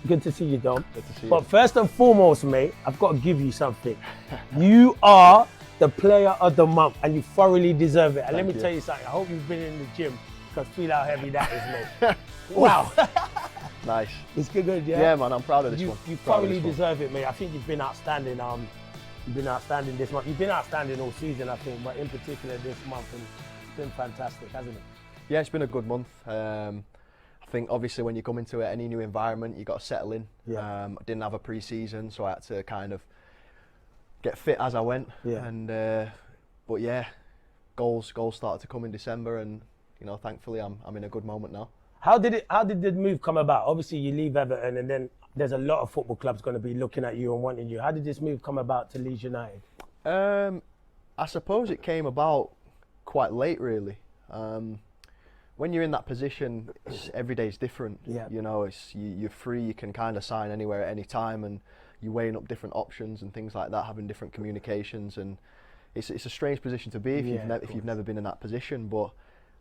Good to see you, Dom. Good to see you. But first and foremost, mate, I've got to give you something. You are the player of the month, and you thoroughly deserve it. And let me tell you something. I hope you've been in the gym, because feel how heavy that is, mate. Wow. Nice. It's good, yeah? Yeah, man, I'm proud of this one. You thoroughly deserve it, mate. I think you've been outstanding. You've been outstanding this month. You've been outstanding all season, I think, but in particular this month, and it's been fantastic, hasn't it? Yeah, it's been a good month. I think obviously when you come into any new environment, you got to settle in. Yeah. I didn't have a pre-season, so I had to kind of get fit as I went. Yeah. And but yeah, goals started to come in December, and you know, thankfully I'm in a good moment now. How did the move come about? Obviously, you leave Everton, and then there's a lot of football clubs going to be looking at you and wanting you. How did this move come about to Leeds United? I suppose it came about quite late, really. When you're in that position, every day is different. Yeah. You know, you're free. You can kind of sign anywhere at any time, and you're weighing up different options and things like that, having different communications, and it's a strange position to be if you've never been in that position. But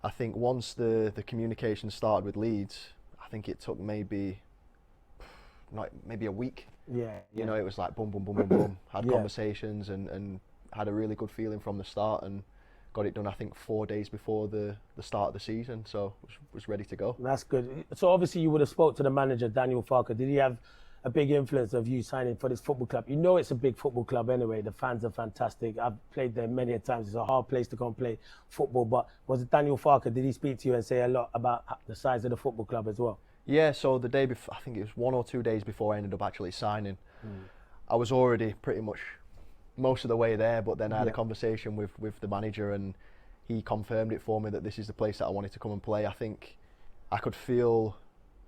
I think once the communication started with Leeds, I think it took maybe a week. Yeah. You know, it was like boom, boom, boom, boom, boom. Had Yeah. conversations and had a really good feeling from the start, and got it done, I think, 4 days before the start of the season, so was ready to go. That's good. So obviously you would have spoke to the manager, Daniel Farke. Did he have a big influence of you signing for this football club? You know it's a big football club anyway. The fans are fantastic. I've played there many a times. It's a hard place to go and play football. But was it Daniel Farke? Did he speak to you and say a lot about the size of the football club as well? Yeah, so the day before, I think it was 1 or 2 days before I ended up actually signing, I was already pretty much most of the way there, but then I had a conversation with the manager, and he confirmed it for me that this is the place that I wanted to come and play. I think I could feel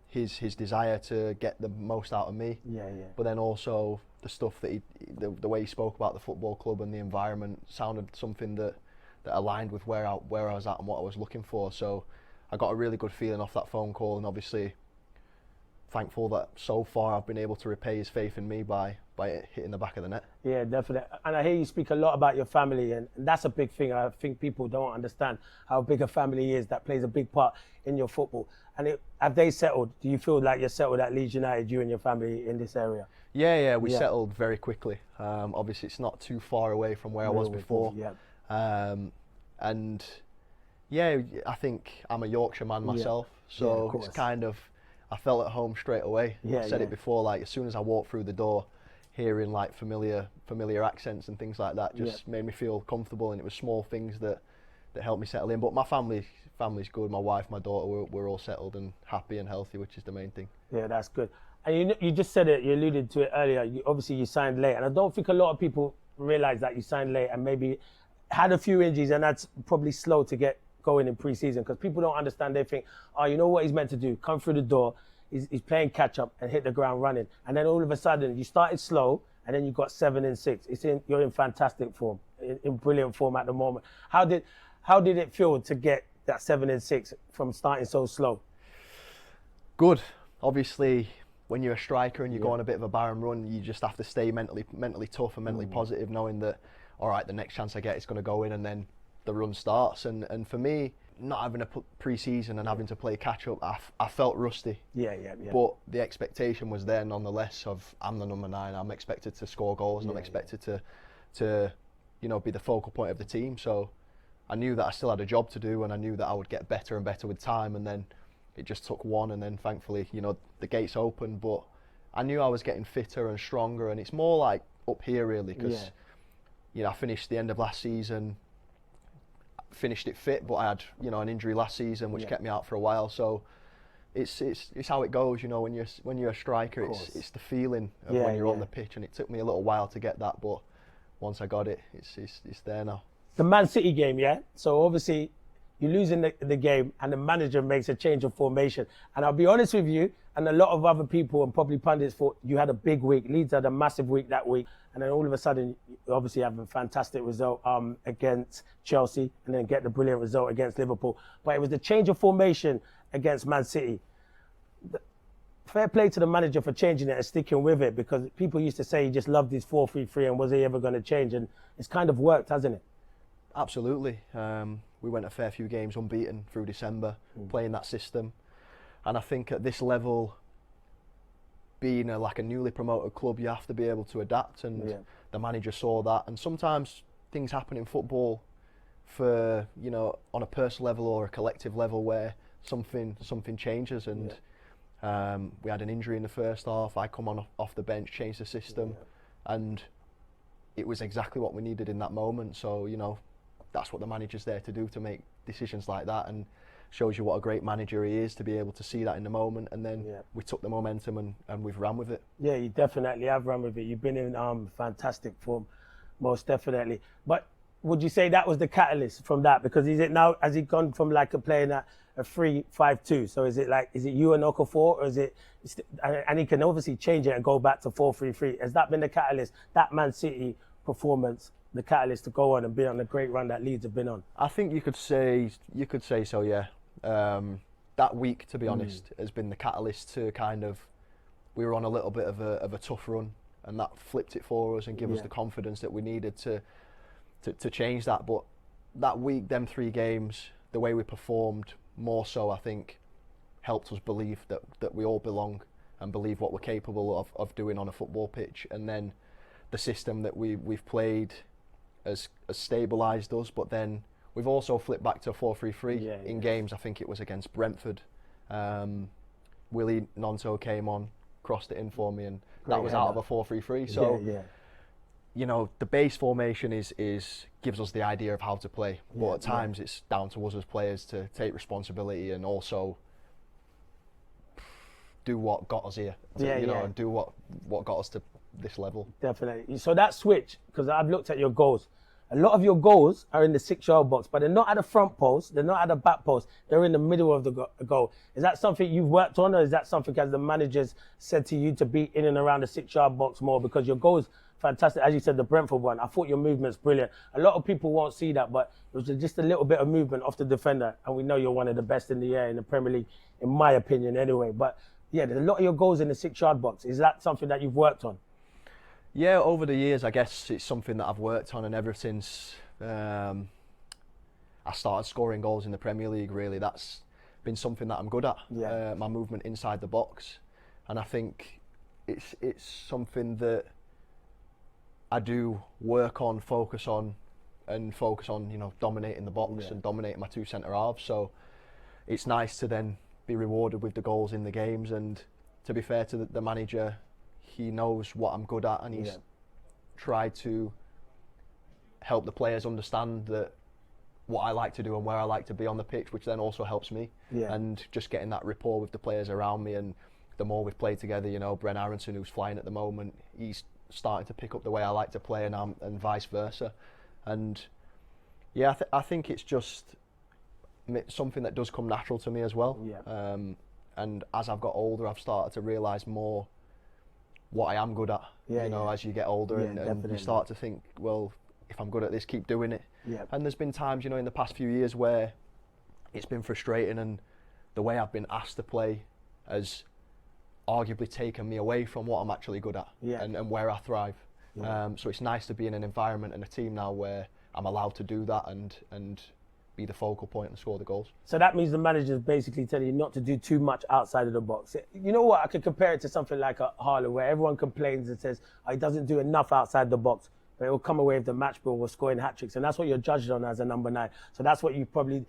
his desire to get the most out of me. Yeah. But then also the stuff that the way he spoke about the football club and the environment sounded something that aligned with where I was at and what I was looking for. So I got a really good feeling off that phone call, and obviously thankful that so far I've been able to repay his faith in me by hitting the back of the net. Yeah, definitely. And I hear you speak a lot about your family, and that's a big thing. I think people don't understand how big a family is. That plays a big part in your football. And have they settled? Do you feel like you're settled at Leeds United, you and your family in this area? Yeah, we settled very quickly. Obviously, it's not too far away from where I was before. Yeah. And yeah, I think I'm a Yorkshire man myself, so it's kind of, I felt at home straight away. I said it before, like as soon as I walked through the door, hearing like familiar accents and things like that just made me feel comfortable, and it was small things that helped me settle in. But my family's good. My wife, my daughter, we're all settled and happy and healthy, which is the main thing. Yeah, that's good. And you just said it, you alluded to it earlier, obviously you signed late, and I don't think a lot of people realise that you signed late and maybe had a few injuries, and that's probably slow to get going in pre-season, because people don't understand. They think, oh, you know what he's meant to do, come through the door, he's playing catch up and hit the ground running, and then all of a sudden you started slow, and then you got 7 and 6. You're in fantastic form, in brilliant form at the moment. How did it feel to get that 7 and 6 from starting so slow? Good. Obviously, when you're a striker and you go on a bit of a barren run, you just have to stay mentally tough and mentally positive, knowing that, all right, the next chance I get is going to go in, and then the run starts. And for me, not having a pre-season and having to play catch-up, I felt rusty. Yeah. But the expectation was there nonetheless of, I'm the number 9, I'm expected to score goals, and I'm expected to be the focal point of the team. So I knew that I still had a job to do, and I knew that I would get better and better with time, and then it just took one, and then thankfully, the gates opened. But I knew I was getting fitter and stronger, and it's more like up here really, because I finished the end of last season, finished it fit, but I had an injury last season which kept me out for a while. So it's how it goes, when you're a striker, it's the feeling of when you're on the pitch, and it took me a little while to get that, but once I got it, it's there now. The Man City game, so obviously you're losing the game, and the manager makes a change of formation, and I'll be honest with you, and a lot of other people and probably pundits thought you had a big week. Leeds had a massive week that week, and then all of a sudden you obviously have a fantastic result against Chelsea, and then get the brilliant result against Liverpool. But it was the change of formation against Man City. Fair play to the manager for changing it and sticking with it, because people used to say he just loved his 4-3-3 and was he ever going to change, and it's kind of worked, hasn't it? Absolutely. We went a fair few games unbeaten through December, playing that system. And I think at this level, being like a newly promoted club, you have to be able to adapt, and the manager saw that. And sometimes things happen in football for, you know, on a personal level or a collective level where something changes, and we had an injury in the first half. I come on off the bench, change the system, and it was exactly what we needed in that moment. So, you know, that's what the manager's there to do, to make decisions like that, and shows you what a great manager he is, to be able to see that in the moment. And then we took the momentum and we've ran with it. Yeah, you definitely have run with it. You've been in fantastic form, most definitely. But would you say that was the catalyst from that? Because is it now, has he gone from like playing at a 3-5-2? So is it you and Okafor, or is it, and he can obviously change it and go back to 4-3-3. Has that been the catalyst, that Man City performance, the catalyst to go on and be on the great run that Leeds have been on? I think you could say so, yeah. That week, to be honest, has been the catalyst to kind of, we were on a little bit of a tough run, and that flipped it for us and gave us the confidence that we needed to change that. But that week, them 3 games, the way we performed, more so, I think, helped us believe that we all belong and believe what we're capable of doing on a football pitch. And then the system that we've played has stabilised us, but then we've also flipped back to a 4-3-3 in games. I think it was against Brentford. Willie Nonto came on, crossed it in for me, and that was out of a 4-3-3. So, you know, the base formation gives us the idea of how to play, but at times it's down to us as players to take responsibility and also do what got us here, and do what got us to this level. Definitely. So that switch, because I've looked at your goals. A lot of your goals are in the 6-yard box, but they're not at the front post, they're not at the back post, they're in the middle of the goal. Is that something you've worked on, or is that something, as the managers said to you, to be in and around the 6-yard box more? Because your goal's fantastic. As you said, the Brentford one, I thought your movement's brilliant. A lot of people won't see that, but it was just a little bit of movement off the defender, and we know you're one of the best in the air in the Premier League, in my opinion anyway. But yeah, there's a lot of your goals in the 6-yard box. Is that something that you've worked on? Yeah, over the years, I guess it's something that I've worked on, and ever since I started scoring goals in the Premier League, really, that's been something that I'm good at. My movement inside the box, and I think it's something that I do work on, focus on, you know, dominating the box and dominating my 2 centre halves. So it's nice to then be rewarded with the goals in the games. And to be fair to the manager, he knows what I'm good at, and he's tried to help the players understand that what I like to do and where I like to be on the pitch, which then also helps me. And just getting that rapport with the players around me, and the more we've played together, you know, Brent Aronson, who's flying at the moment, he's starting to pick up the way I like to play, and vice versa. And yeah, I think it's just something that does come natural to me as well. And as I've got older, I've started to realise more what I am good at, you know, as you get older, and you start to think, well, if I'm good at this, keep doing it. And there's been times, you know, in the past few years where it's been frustrating, and the way I've been asked to play has arguably taken me away from what I'm actually good at, and where I thrive. So it's nice to be in an environment and a team now where I'm allowed to do that and be the focal point and score the goals. So that means the manager's basically telling you not to do too much outside of the box. You know what, I could compare it to something like a Haaland, where everyone complains and says, oh, he doesn't do enough outside the box, but he'll come away with the match ball or scoring hat-tricks, and that's what you're judged on as a number 9. So that's what you probably,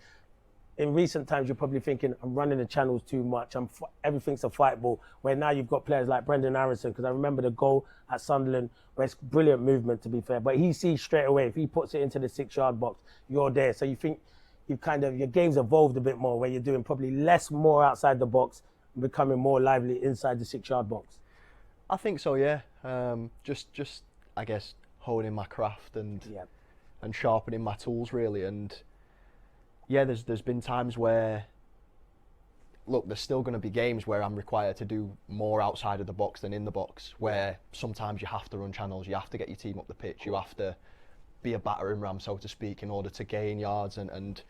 in recent times, you're probably thinking, I'm running the channels too much, everything's a fight ball, where now you've got players like Brendan Aronson, because I remember the goal at Sunderland, where it's brilliant movement, to be fair, but he sees straight away, if he puts it into the 6-yard box, you're there. So you think, your game's evolved a bit more, where you're doing probably more outside the box and becoming more lively inside the 6-yard box. I think so, yeah. Just I guess honing my craft and sharpening my tools, really. And yeah, there's been times where, look, there's still going to be games where I'm required to do more outside of the box than in the box, where sometimes you have to run channels, you have to get your team up the pitch, you have to be a battering ram, so to speak, in order to gain yards, and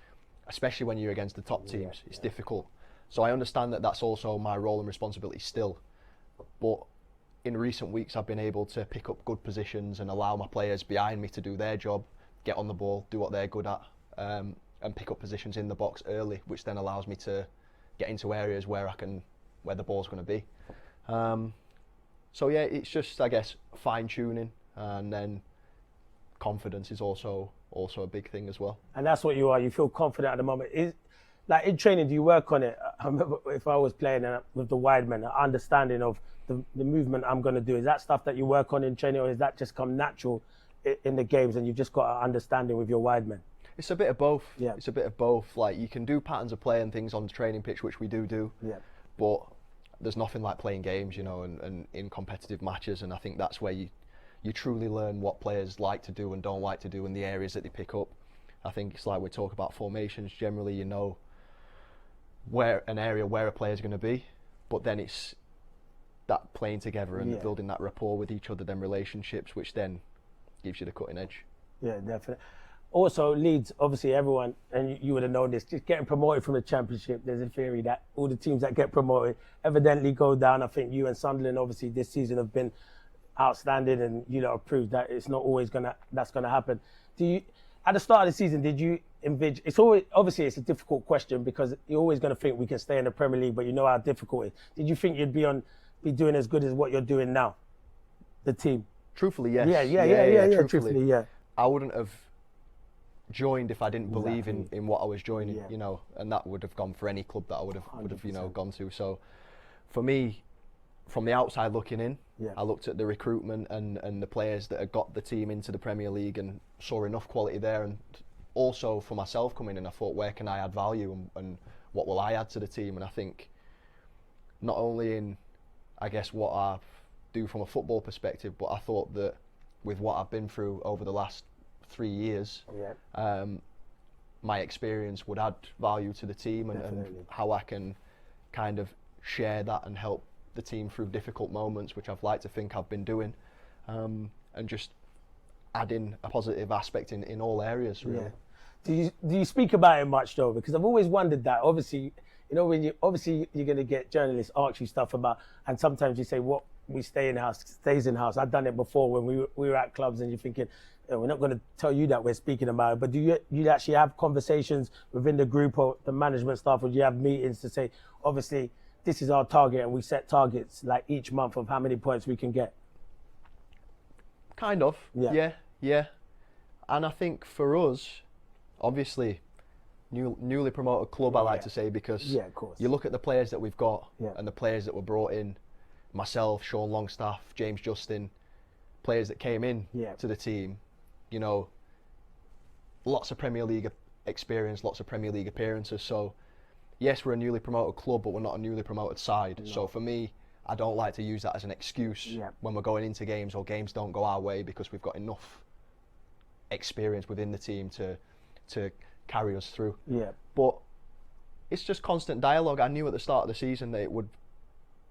especially when you're against the top teams, it's difficult. So I understand that that's also my role and responsibility still. But in recent weeks, I've been able to pick up good positions and allow my players behind me to do their job, get on the ball, do what they're good at, and pick up positions in the box early, which then allows me to get into areas where the ball's going to be. So yeah, it's just, I guess, fine tuning, and then confidence is also a big thing as well. And that's what you are. You feel confident at the moment. Like in training, do you work on it? I remember if I was playing with the wide men, understanding of the movement I'm going to do. Is that stuff that you work on in training, or is that just come natural in the games and you've just got an understanding with your wide men? It's a bit of both. Yeah. It's a bit of both. Like, you can do patterns of play and things on the training pitch, which we do. Yeah. But there's nothing like playing games, and in competitive matches. And I think that's where you truly learn what players like to do and don't like to do, and the areas that they pick up. I think it's like we talk about formations. Generally, you know where a player is going to be, but then it's that playing together and building that rapport with each other, then relationships, which then gives you the cutting edge. Yeah, definitely. Also, Leeds, obviously everyone, and you would have known this, just getting promoted from the Championship, there's a theory that all the teams that get promoted evidently go down. I think you and Sunderland, obviously, this season have been outstanding, and you know, have proved that it's not always that's gonna happen. At the start of the season, did you envisage? It's always, obviously, it's a difficult question because you're always going to think we can stay in the Premier League, but you know how difficult it is. Did you think you'd be doing as good as what you're doing now, the team? Truthfully, yes. Yeah. Truthfully, yeah. I wouldn't have joined if I didn't believe in what I was joining, and that would have gone for any club that I would have gone to. So, for me, from the outside looking in, I looked at the recruitment and the players that had got the team into the Premier League and saw enough quality there, and also for myself coming in, I thought, where can I add value and what will I add to the team? And I think not only in, I guess, what I do from a football perspective, but I thought that with what I've been through over the last 3 years, my experience would add value to the team, and how I can kind of share that and help the team through difficult moments, which I've liked to think I've been doing, and just adding a positive aspect in all areas, really. Do you speak about it much though? Because I've always wondered that. Obviously, you know, when you're going to get journalists ask you stuff about, and sometimes you say what we stay in house stays in house. I've done it before when we were at clubs, and you're thinking, we're not going to tell you that we're speaking about it. But do you actually have conversations within the group or the management staff, or do you have meetings to say, obviously, this is our target, and we set targets like each month of how many points we can get? Kind of, yeah. And I think for us, obviously, newly promoted club, I like to say, because of course. You look at the players that we've got and the players that were brought in, myself, Sean Longstaff, James Justin, players that came in to the team, you know, lots of Premier League experience, lots of Premier League appearances. So, yes, we're a newly promoted club, but we're not a newly promoted side. No. So for me, I don't like to use that as an excuse when we're going into games, or games don't go our way, because we've got enough experience within the team to carry us through. But it's just constant dialogue. I knew at the start of the season that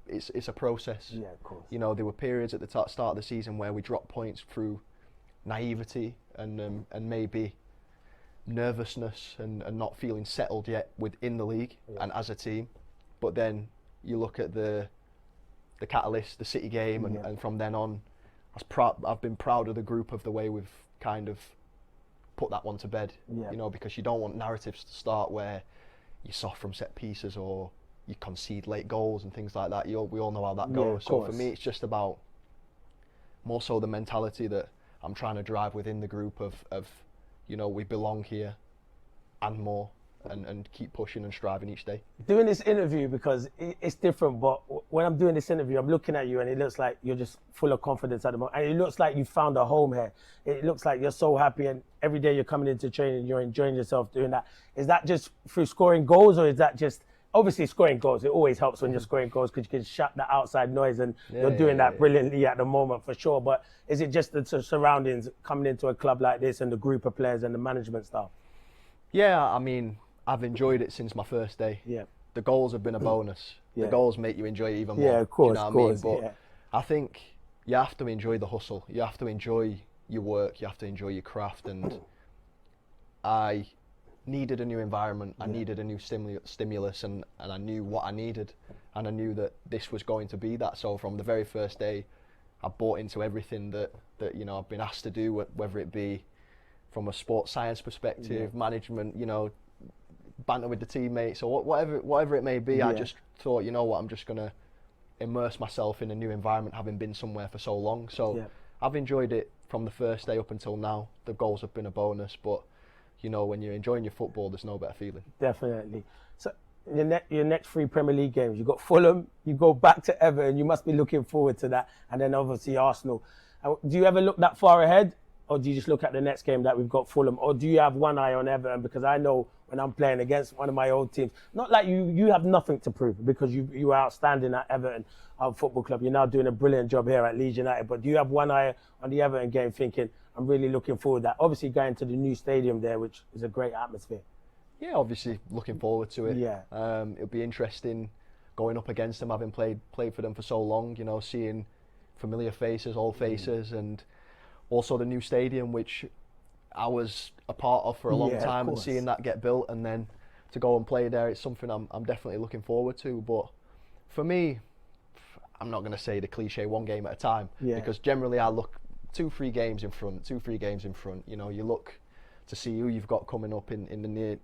it's a process. Of course. You know, there were periods at the start of the season where we dropped points through naivety and maybe nervousness and not feeling settled yet within the league and as a team. But then you look at the catalyst, the City game, and from then on, I've been proud of the group, of the way we've kind of put that one to bed. You know, because you don't want narratives to start where you're soft from set pieces, or you concede late goals and things like that. We all know how that goes. So for me, it's just about more so the mentality that I'm trying to drive within the group of you know, we belong here and more, and keep pushing and striving each day. Doing this interview, because it's different, but when I'm doing this interview, I'm looking at you and it looks like you're just full of confidence at the moment. And it looks like you found a home here. It looks like you're so happy, and every day you're coming into training, you're enjoying yourself doing that. Is that just through scoring goals, or is that just, obviously scoring goals, it always helps when you're scoring goals because you can shut the outside noise, and you're doing that brilliantly at the moment for sure. But is it just the surroundings coming into a club like this and the group of players and the management staff? Yeah, I mean, I've enjoyed it since my first day. The goals have been a bonus. The goals make you enjoy it even more. Of course, of course. But I think you have to enjoy the hustle. You have to enjoy your work. You have to enjoy your craft. And I needed a new environment. I needed a new stimulus, and I knew what I needed, and I knew that this was going to be that. So from the very first day, I bought into everything that you know, I've been asked to do, whether it be from a sports science perspective, management, you know, banter with the teammates, or whatever it may be. I just thought, you know what, I'm just gonna immerse myself in a new environment, having been somewhere for so long. So Yeah. I've enjoyed it from the first day up until now. The goals have been a bonus, but you know, when you're enjoying your football, there's no better feeling. Definitely. So your next 3 Premier League games, you got Fulham, you go back to Everton. You must be looking forward to that, and then obviously Arsenal. Do you ever look that far ahead, or do you just look at the next game that we've got Fulham, or do you have one eye on Everton? Because I know when I'm playing against one of my old teams, not like you have nothing to prove because you were outstanding at Everton Football Club. You're now doing a brilliant job here at Leeds United. But do you have one eye on the Everton game, thinking I'm really looking forward to that? Obviously going to the new stadium there, which is a great atmosphere. Yeah, obviously looking forward to it. Yeah. It'll be interesting going up against them, having played for them for so long. You know, seeing familiar faces, old faces, and also the new stadium, which I was a part of for a long time, and seeing that get built and then to go and play there, it's something I'm definitely looking forward to. But for me, I'm not going to say the cliche one game at a time, because generally I look 2-3 games in front. You know, you look to see who you've got coming up in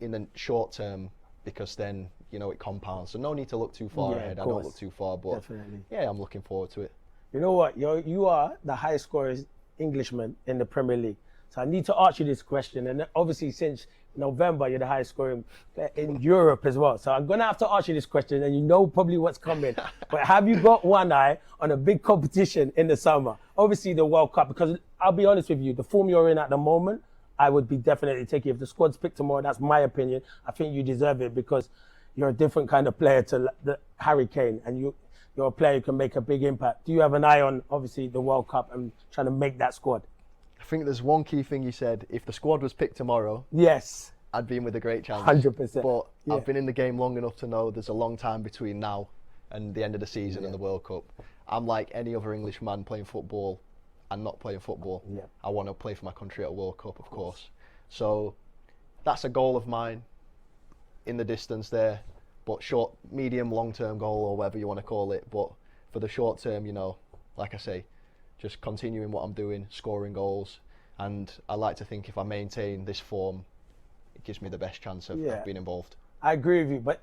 the short term, because then you know it compounds. So no need to look too far ahead. I don't look too far, but yeah, I'm looking forward to it. You know what? You are the highest scoring Englishman in the Premier League. So I need to ask you this question. And obviously since November, you're the highest scoring player in Europe as well. So I'm going to have to ask you this question, and you know probably what's coming. But have you got one eye on a big competition in the summer? Obviously the World Cup, because I'll be honest with you, the form you're in at the moment, I would be definitely taking. If the squad's picked tomorrow, that's my opinion. I think you deserve it because you're a different kind of player to the Harry Kane, and you're a player who can make a big impact. Do you have an eye on, obviously, the World Cup and trying to make that squad? I think there's one key thing you said. If the squad was picked tomorrow, yes, I'd be in with a great chance. 100%. But I've been in the game long enough to know there's a long time between now and the end of the season and the World Cup. I'm like any other Englishman playing football and not playing football. I want to play for my country at a World Cup, of course. So that's a goal of mine in the distance there. But short, medium, long-term goal, or whatever you want to call it. But for the short term, you know, like I say, just continuing what I'm doing, scoring goals. And I like to think if I maintain this form, it gives me the best chance of being involved. I agree with you, but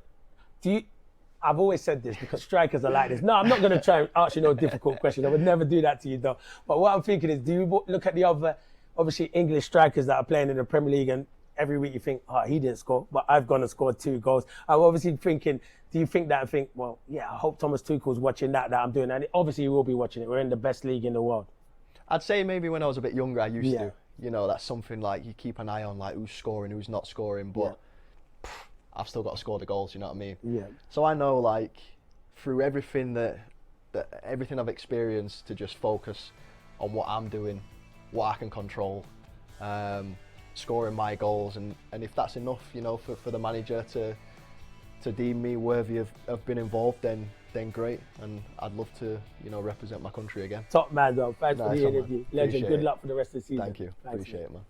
I've always said this because strikers are like this. No, I'm not going to try and ask you no difficult questions. I would never do that to you, though. But what I'm thinking is, do you look at the other, obviously, English strikers that are playing in the Premier League, and every week you think, oh, he didn't score, but I've gone and scored 2 goals. I'm obviously thinking, do you think that and think, well, yeah, I hope Thomas Tuchel's watching that I'm doing. And obviously he will be watching it. We're in the best league in the world. I'd say maybe when I was a bit younger, I used to. You know, that's something like you keep an eye on, like who's scoring, who's not scoring. But I've still got to score the goals, you know what I mean? Yeah. So I know, like, through everything everything I've experienced, to just focus on what I'm doing, what I can control, scoring my goals, and if that's enough, you know, for the manager to deem me worthy of being involved, then great, and I'd love to, you know, represent my country again. Top man, though. Thanks for the interview. Legend. Good luck for the rest of the season. Thank you. Appreciate it, man.